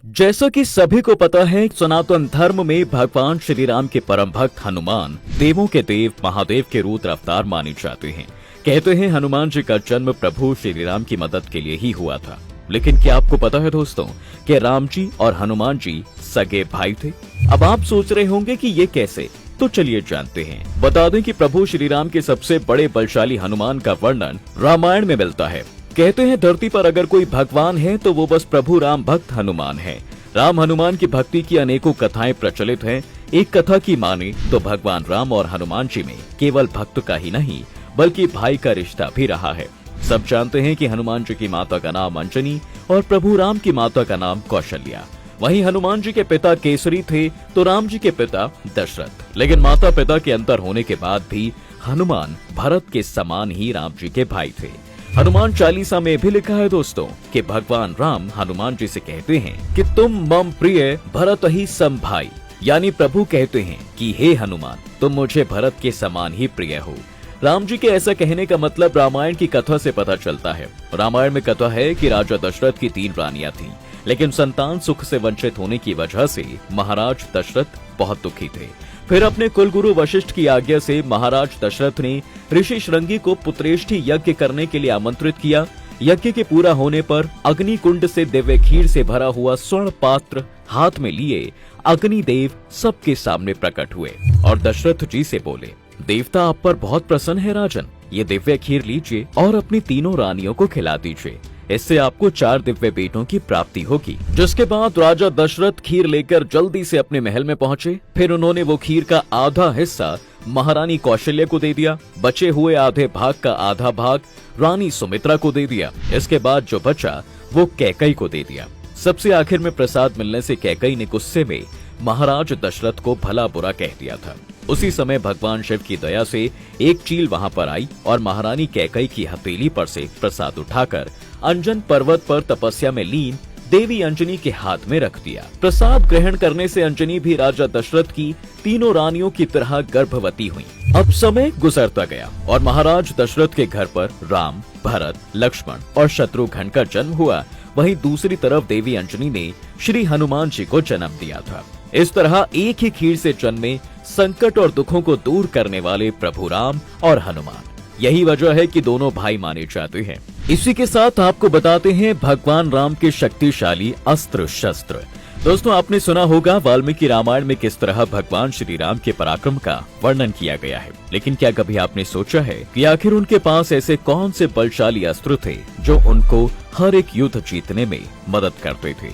जैसा कि सभी को पता है, सनातन धर्म में भगवान श्री राम के परम भक्त हनुमान देवों के देव महादेव के रुद्र अवतार माने जाते हैं। कहते हैं हनुमान जी का जन्म प्रभु श्री राम की मदद के लिए ही हुआ था। लेकिन क्या आपको पता है दोस्तों कि राम जी और हनुमान जी सगे भाई थे? अब आप सोच रहे होंगे कि ये कैसे, तो चलिए जानते हैं। बता दें कि प्रभु श्री राम के सबसे बड़े बलशाली हनुमान का वर्णन रामायण में मिलता है। कहते हैं धरती पर अगर कोई भगवान है तो वो बस प्रभु राम भक्त हनुमान है। राम हनुमान की भक्ति की अनेकों कथाएं प्रचलित हैं। एक कथा की माने तो भगवान राम और हनुमान जी में केवल भक्त का ही नहीं बल्कि भाई का रिश्ता भी रहा है। सब जानते हैं कि हनुमान जी की माता का नाम अंजनी और प्रभु राम की माता का नाम कौशल्या। वहीं हनुमान जी के पिता केसरी थे तो राम जी के पिता दशरथ। लेकिन माता पिता के अंतर होने के बाद भी हनुमान भरत के समान ही राम जी के भाई थे। हनुमान चालीसा में भी लिखा है दोस्तों कि भगवान राम हनुमान जी से कहते हैं कि तुम मम प्रिय भरत ही सम भाई, यानी प्रभु कहते हैं कि हे हनुमान तुम मुझे भरत के समान ही प्रिय हो। राम जी के ऐसा कहने का मतलब रामायण की कथा से पता चलता है। रामायण में कथा है कि राजा दशरथ की 3 रानियां थीं, लेकिन संतान सुख से वंचित होने की वजह से महाराज दशरथ बहुत दुखी थे। फिर अपने कुलगुरु वशिष्ठ की आज्ञा से महाराज दशरथ ने ऋषि श्रृंगी को पुत्रेष्ठी यज्ञ करने के लिए आमंत्रित किया। यज्ञ के पूरा होने पर अग्नि कुंड से दिव्य खीर से भरा हुआ स्वर्ण पात्र हाथ में लिए अग्निदेव सबके सामने प्रकट हुए और दशरथ जी से बोले, देवता आप पर बहुत प्रसन्न है राजन, ये दिव्य खीर लीजिए और अपनी तीनों रानियों को खिला दीजिए। इससे आपको 4 दिव्य बेटों की प्राप्ति होगी। जिसके बाद राजा दशरथ खीर लेकर जल्दी से अपने महल में पहुंचे। फिर उन्होंने वो खीर का आधा हिस्सा महारानी कौशल्या को दे दिया। बचे हुए आधे भाग का आधा भाग रानी सुमित्रा को दे दिया। इसके बाद जो बचा वो कैकेयी को दे दिया। सबसे आखिर में प्रसाद मिलने से कैकेयी ने गुस्से में महाराज दशरथ को भला बुरा कह दिया था। उसी समय भगवान शिव की दया से एक चील वहां पर आई और महारानी कैकेयी की हथेली पर से प्रसाद उठाकर अंजन पर्वत पर तपस्या में लीन देवी अंजनी के हाथ में रख दिया। प्रसाद ग्रहण करने से अंजनी भी राजा दशरथ की तीनों रानियों की तरह गर्भवती हुई। अब समय गुजरता गया और महाराज दशरथ के घर पर राम, भरत, लक्ष्मण और शत्रुघ्न का जन्म हुआ। वहीं दूसरी तरफ देवी अंजनी ने श्री हनुमान जी को जन्म दिया था। इस तरह एक ही खीर से जन्मे संकट और दुखों को दूर करने वाले प्रभु राम और हनुमान, यही वजह है कि दोनों भाई माने जाते हैं। इसी के साथ आपको बताते हैं भगवान राम के शक्तिशाली अस्त्र शस्त्र। दोस्तों आपने सुना होगा वाल्मीकि रामायण में किस तरह भगवान श्री राम के पराक्रम का वर्णन किया गया है। लेकिन क्या कभी आपने सोचा है कि आखिर उनके पास ऐसे कौन से बलशाली अस्त्र थे जो उनको हर एक युद्ध जीतने में मदद करते थे?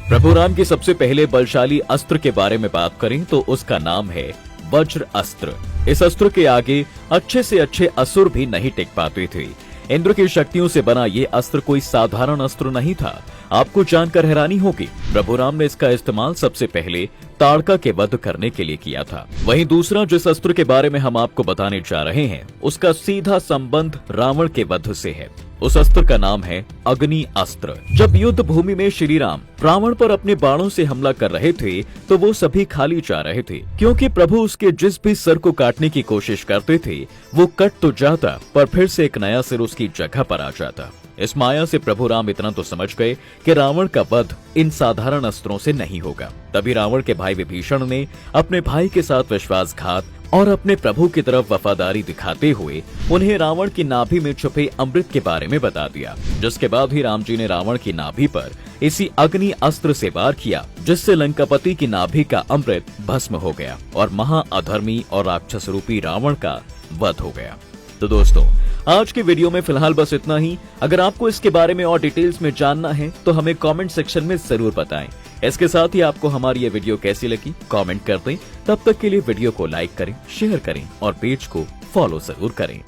प्रभु राम के सबसे पहले बलशाली अस्त्र के बारे में बात करें तो उसका नाम है वज्र अस्त्र। इस अस्त्र के आगे अच्छे से अच्छे असुर भी नहीं टिक पाते थे। इंद्र की शक्तियों से बना ये अस्त्र कोई साधारण अस्त्र नहीं था। आपको जानकर हैरानी होगी, प्रभु राम ने इसका इस्तेमाल सबसे पहले ताड़का के वध करने के लिए किया था। वहीं दूसरा जिस अस्त्र के बारे में हम आपको बताने जा रहे हैं उसका सीधा संबंध रावण के वध से है। उस अस्त्र का नाम है अग्नि अस्त्र। जब युद्ध भूमि में श्री राम रावण पर अपने बाणों से हमला कर रहे थे तो वो सभी खाली जा रहे थे, क्योंकि प्रभु उसके जिस भी सिर को काटने की कोशिश करते थे वो कट तो जाता पर फिर से एक नया सिर उसकी जगह पर आ जाता। इस माया से प्रभु राम इतना तो समझ गए कि रावण का वध इन साधारण अस्त्रों से नहीं होगा। तभी रावण के भाई विभीषण ने अपने भाई के साथ विश्वासघात और अपने प्रभु की तरफ वफादारी दिखाते हुए उन्हें रावण की नाभि में छुपे अमृत के बारे में बता दिया। जिसके बाद ही राम जी ने रावण की नाभि पर इसी अग्नि अस्त्र से वार किया, जिससे लंकापति की नाभि का अमृत भस्म हो गया और महाअधर्मी और राक्षस रूपी रावण का वध हो गया। तो दोस्तों आज की वीडियो में फिलहाल बस इतना ही। अगर आपको इसके बारे में और डिटेल्स में जानना है तो हमें कमेंट सेक्शन में जरूर बताएं। इसके साथ ही आपको हमारी ये वीडियो कैसी लगी कमेंट कर दें। तब तक के लिए वीडियो को लाइक करें, शेयर करें और पेज को फॉलो जरूर करें।